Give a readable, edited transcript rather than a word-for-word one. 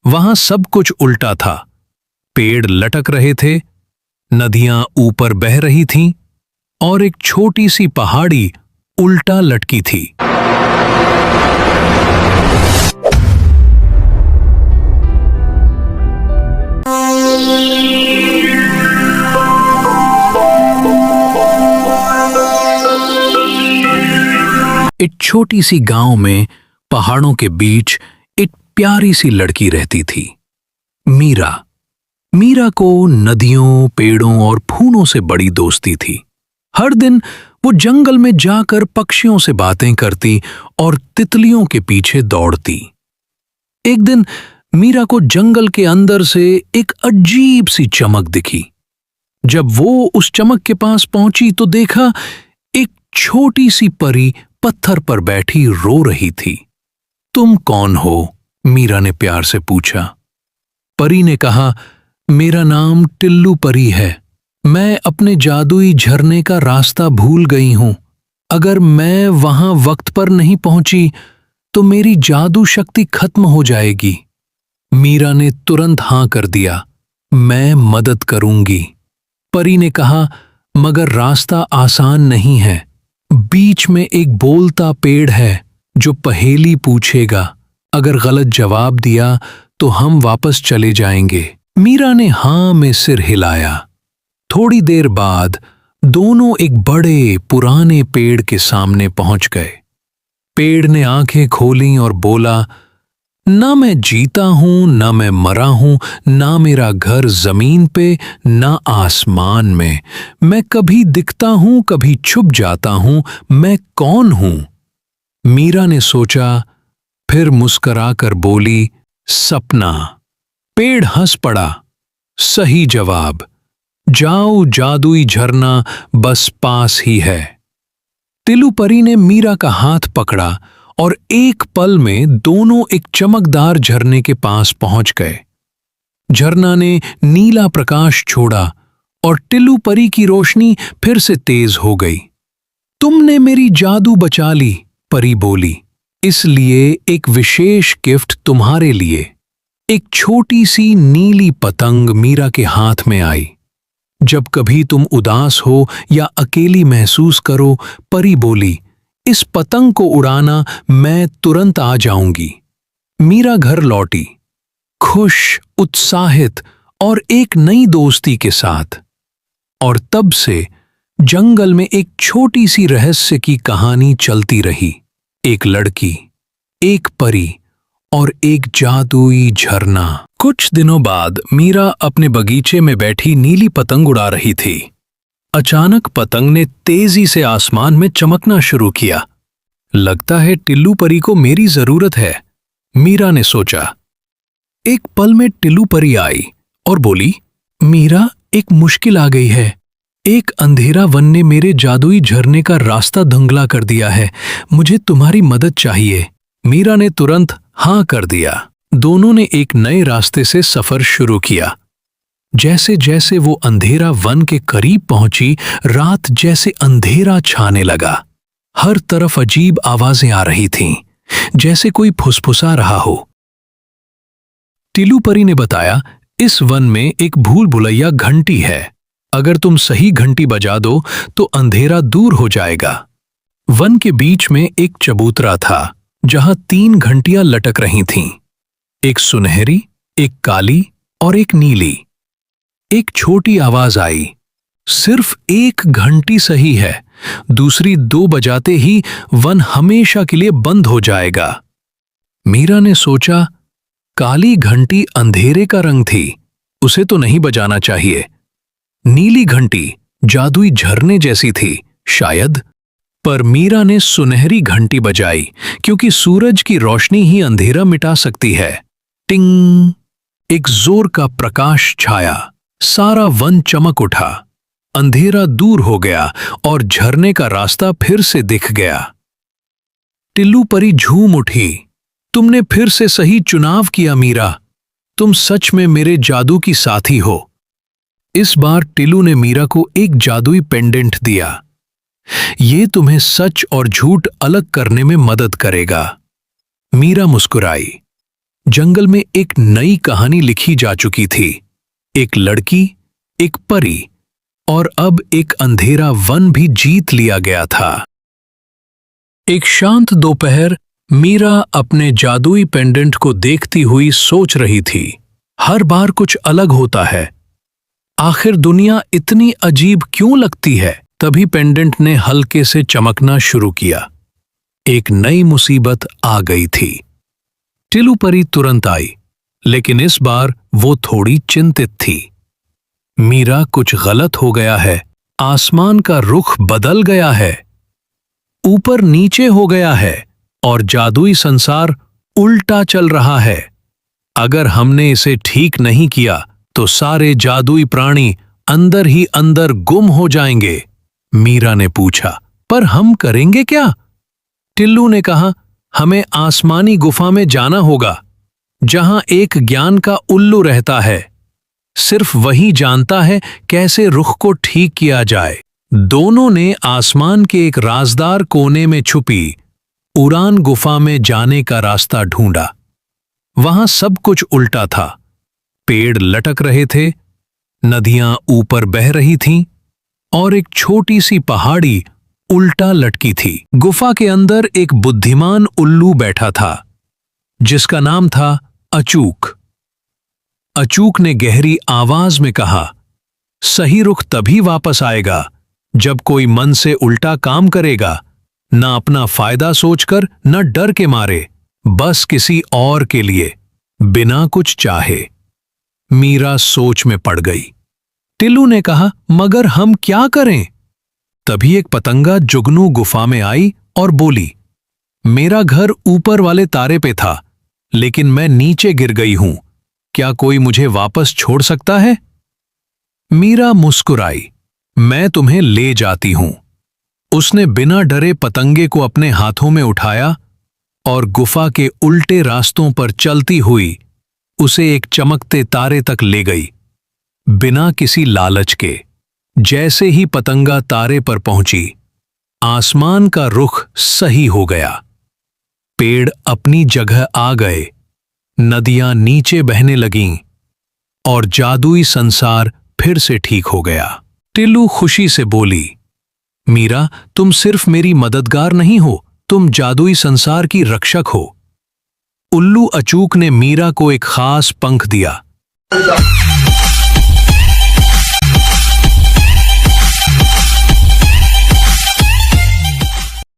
वहां सब कुछ उल्टा था। पेड़ लटक रहे थे, नदियां ऊपर बह रही थीं और एक छोटी सी पहाड़ी उल्टा लटकी थी। एक छोटी सी गांव में पहाड़ों के बीच एक प्यारी सी लड़की रहती थी, मीरा। मीरा को नदियों, पेड़ों और फूलों से बड़ी दोस्ती थी। हर दिन वो जंगल में जाकर पक्षियों से बातें करती और तितलियों के पीछे दौड़ती। एक दिन मीरा को जंगल के अंदर से एक अजीब सी चमक दिखी। जब वो उस चमक के पास पहुंची तो देखा एक छोटी सी परी पत्थर पर बैठी रो रही थी। तुम कौन हो? मीरा ने प्यार से पूछा। परी ने कहा, मेरा नाम टिल्लू परी है। मैं अपने जादुई झरने का रास्ता भूल गई हूं। अगर मैं वहां वक्त पर नहीं पहुंची तो मेरी जादू शक्ति खत्म हो जाएगी। मीरा ने तुरंत हां कर दिया, मैं मदद करूंगी। परी ने कहा, मगर रास्ता आसान नहीं है। बीच में एक बोलता पेड़ है जो पहेली पूछेगा। अगर गलत जवाब दिया तो हम वापस चले जाएंगे। मीरा ने हां में सिर हिलाया। थोड़ी देर बाद दोनों एक बड़े पुराने पेड़ के सामने पहुंच गए। पेड़ ने आंखें खोलीं और बोला, ना मैं जीता हूं, ना मैं मरा हूं, ना मेरा घर जमीन पे, ना आसमान में। मैं कभी दिखता हूं, कभी छुप जाता हूं। मैं कौन हूं? मीरा ने सोचा, फिर मुस्कुराकर बोली, सपना। पेड़ हंस पड़ा। सही जवाब। जाओ, जादुई झरना बस पास ही है। टिल्लू परी ने मीरा का हाथ पकड़ा और एक पल में दोनों एक चमकदार झरने के पास पहुंच गए। झरना ने नीला प्रकाश छोड़ा और टिल्लू परी की रोशनी फिर से तेज हो गई। तुमने मेरी जादू बचा ली, परी बोली। इसलिए एक विशेष गिफ्ट तुम्हारे लिए। एक छोटी सी नीली पतंग मीरा के हाथ में आई। जब कभी तुम उदास हो या अकेली महसूस करो, परी बोली, इस पतंग को उड़ाना, मैं तुरंत आ जाऊंगी। मीरा घर लौटी, खुश, उत्साहित और एक नई दोस्ती के साथ। और तब से जंगल में एक छोटी सी रहस्य की कहानी चलती रही। एक लड़की, एक परी और एक जादुई झरना। कुछ दिनों बाद मीरा अपने बगीचे में बैठी नीली पतंग उड़ा रही थी। अचानक पतंग ने तेजी से आसमान में चमकना शुरू किया। लगता है टिल्लू परी को मेरी जरूरत है, मीरा ने सोचा। एक पल में टिल्लू परी आई और बोली, मीरा, एक मुश्किल आ गई है। एक अंधेरा वन ने मेरे जादुई झरने का रास्ता धुंधला कर दिया है। मुझे तुम्हारी मदद चाहिए। मीरा ने तुरंत हां कर दिया। दोनों ने एक नए रास्ते से सफर शुरू किया। जैसे जैसे वो अंधेरा वन के करीब पहुंची, रात जैसे अंधेरा छाने लगा। हर तरफ अजीब आवाजें आ रही थीं, जैसे कोई फुसफुसा रहा हो। टिल्लू परी ने बताया, इस वन में एक भूल भुलैया घंटी है। अगर तुम सही घंटी बजा दो तो अंधेरा दूर हो जाएगा। वन के बीच में एक चबूतरा था जहां 3 घंटियां लटक रही थीं, एक सुनहरी, एक काली और एक नीली। एक छोटी आवाज आई, सिर्फ एक घंटी सही है, दूसरी 2 बजाते ही वन हमेशा के लिए बंद हो जाएगा। मीरा ने सोचा, काली घंटी अंधेरे का रंग थी, उसे तो नहीं बजाना चाहिए। नीली घंटी जादुई झरने जैसी थी, शायद। पर मीरा ने सुनहरी घंटी बजाई, क्योंकि सूरज की रोशनी ही अंधेरा मिटा सकती है। टिंग! एक जोर का प्रकाश छाया। सारा वन चमक उठा। अंधेरा दूर हो गया और झरने का रास्ता फिर से दिख गया। टिल्लू परी झूम उठी, तुमने फिर से सही चुनाव किया मीरा। तुम सच में मेरे जादू की साथी हो। इस बार टिल्लू ने मीरा को एक जादुई पेंडेंट दिया। ये तुम्हें सच और झूठ अलग करने में मदद करेगा। मीरा मुस्कुराई। जंगल में एक नई कहानी लिखी जा चुकी थी। एक लड़की, एक परी और अब एक अंधेरा वन भी जीत लिया गया था। एक शांत दोपहर मीरा अपने जादुई पेंडेंट को देखती हुई सोच रही थी। हर बार कुछ अलग होता है, आखिर दुनिया इतनी अजीब क्यों लगती है? तभी पेंडेंट ने हल्के से चमकना शुरू किया। एक नई मुसीबत आ गई थी। टिल्लू परी तुरंत आई, लेकिन इस बार वो थोड़ी चिंतित थी। मीरा, कुछ गलत हो गया है। आसमान का रुख बदल गया है, ऊपर नीचे हो गया है और जादुई संसार उल्टा चल रहा है। अगर हमने इसे ठीक नहीं किया तो सारे जादुई प्राणी अंदर ही अंदर गुम हो जाएंगे। मीरा ने पूछा, पर हम करेंगे क्या? टिल्लू ने कहा, हमें आसमानी गुफा में जाना होगा, जहां एक ज्ञान का उल्लू रहता है। सिर्फ वही जानता है कैसे रुख को ठीक किया जाए। दोनों ने आसमान के एक राजदार कोने में छुपी उड़ान गुफा में जाने का रास्ता ढूंढा। वहां सब कुछ उल्टा था। पेड़ लटक रहे थे, नदियां ऊपर बह रही थीं और एक छोटी सी पहाड़ी उल्टा लटकी थी। गुफा के अंदर एक बुद्धिमान उल्लू बैठा था, जिसका नाम था अचूक। अचूक ने गहरी आवाज में कहा, सही रुख तभी वापस आएगा जब कोई मन से उल्टा काम करेगा, न अपना फायदा सोचकर, न डर के मारे, बस किसी और के लिए, बिना कुछ चाहे। मीरा सोच में पड़ गई। टिल्लू ने कहा, मगर हम क्या करें? तभी एक पतंगा जुगनू गुफा में आई और बोली, मेरा घर ऊपर वाले तारे पे था, लेकिन मैं नीचे गिर गई हूं। क्या कोई मुझे वापस छोड़ सकता है? मीरा मुस्कुराई, मैं तुम्हें ले जाती हूं। उसने बिना डरे पतंगे को अपने हाथों में उठाया और गुफा के उल्टे रास्तों पर चलती हुई उसे एक चमकते तारे तक ले गई, बिना किसी लालच के। जैसे ही पतंगा तारे पर पहुंची, आसमान का रुख सही हो गया। पेड़ अपनी जगह आ गए, नदियां नीचे बहने लगीं और जादुई संसार फिर से ठीक हो गया। टिल्लू खुशी से बोली, मीरा, तुम सिर्फ मेरी मददगार नहीं हो, तुम जादुई संसार की रक्षक हो। उल्लू अचूक ने मीरा को एक खास पंख दिया